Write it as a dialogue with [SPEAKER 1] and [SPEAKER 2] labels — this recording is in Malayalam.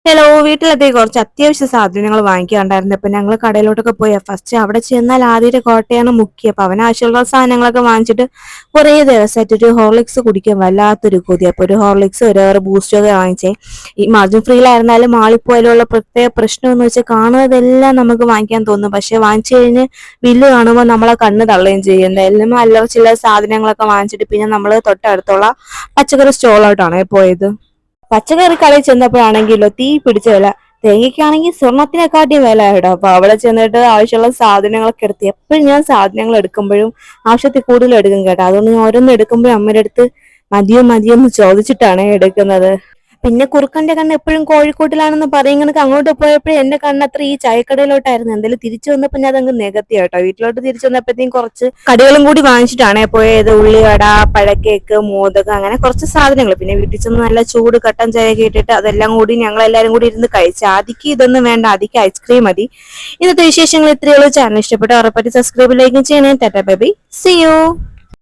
[SPEAKER 1] ഹലോ, വീട്ടിലെത്തി കുറച്ച് അത്യാവശ്യ സാധനങ്ങൾ വാങ്ങിക്കാണ്ടായിരുന്നു. അപ്പൊ ഞങ്ങൾ കടയിലോട്ടൊക്കെ പോയാ ഫസ്റ്റ് അവിടെ ചെന്നാൽ ആദ്യത്തെ കോട്ടയാണ് മുക്കിയ. അപ്പൊ അവനാവശ്യമുള്ള സാധനങ്ങളൊക്കെ വാങ്ങിച്ചിട്ട് കുറേ ദിവസമായിട്ട് ഒരു ഹോർലിക്സ് കുടിക്കാൻ വല്ലാത്തൊരു കൊതി. അപ്പൊ ഒരു ഹോർലിക്സ് ഒരു ബൂസ്റ്റ് ഒക്കെ വാങ്ങിച്ചേ. ഈ മാർജിൻ ഫ്രീയിലായിരുന്നാലും മാളിൽ പോയാലുള്ള പ്രത്യേക പ്രശ്നം എന്ന് വെച്ചാൽ കാണുന്നതെല്ലാം നമുക്ക് വാങ്ങിക്കാൻ തോന്നും. പക്ഷെ വാങ്ങിച്ചു കഴിഞ്ഞ് ബില്ല് കാണുമ്പോൾ നമ്മളെ കണ്ണ് തള്ളുകയും ചെയ്യും. എന്തായാലും അല്ലറ ചില സാധനങ്ങളൊക്കെ വാങ്ങിച്ചിട്ട് പിന്നെ നമ്മൾ തൊട്ടടുത്തുള്ള പച്ചക്കറി സ്റ്റോളിലോട്ടാണ് പോയത്. പച്ചക്കറി കടയിൽ ചെന്നപ്പോഴാണെങ്കിലോ തീ പിടിച്ച വില. തേങ്ങയ്ക്കാണെങ്കിൽ സ്വർണത്തിനെക്കാട്ടിയും വില കേട്ടോ. അപ്പൊ അവിടെ ചെന്നിട്ട് ആവശ്യമുള്ള സാധനങ്ങളൊക്കെ എടുത്ത്, എപ്പോഴും ഞാൻ സാധനങ്ങൾ എടുക്കുമ്പോഴും ആവശ്യത്തിൽ കൂടുതൽ എടുക്കും കേട്ടോ. അതുകൊണ്ട് ഞാൻ ഓരോന്ന് എടുക്കുമ്പോഴും അമ്മയുടെ അടുത്ത് മതിയോ മതിയോ എന്ന് ചോദിച്ചിട്ടാണ് എടുക്കുന്നത്. പിന്നെ കുറുക്കന്റെ കണ്ണ് എപ്പോഴും കോഴിക്കോട്ടിലാണെന്ന് പറയും കണക്ക് അങ്ങോട്ട് പോയപ്പോഴും എന്റെ കണ്ണത്ര ഈ ചായക്കടയിലോട്ടായിരുന്നു. എന്തായാലും തിരിച്ചു വന്നപ്പോൾ ഞാൻ അതങ്ങ് നികത്തി കേട്ടോ. വീട്ടിലോട്ട് തിരിച്ചു വന്നപ്പോഴത്തേക്കും കുറച്ച് കടികളും കൂടി വാങ്ങിച്ചിട്ടാണ് പോയത്. ഉള്ളിവട, പഴക്കേക്ക്, മോദകം, അങ്ങനെ കുറച്ച് സാധനങ്ങൾ. പിന്നെ വീട്ടിൽ ചെന്ന് നല്ല ചൂട് കട്ടൻ ചായ ഇട്ടിട്ട് അതെല്ലാം കൂടി ഞങ്ങൾ എല്ലാവരും കൂടി ഇരുന്ന് കഴിച്ചു. ആദിക്ക് ഇതൊന്നും വേണ്ട, ആദിക്ക് ഐസ്ക്രീം മതി. ഇന്നത്തെ വിശേഷങ്ങൾ ഇത്രയുള്ളൂ. ചാനൽ ഇഷ്ടപ്പെട്ട ഉറപ്പായിട്ട് സബ്സ്ക്രൈബ് ലൈക്കും ചെയ്യണേ. ടാറ്റാ ബൈ ബൈ, സീ യു.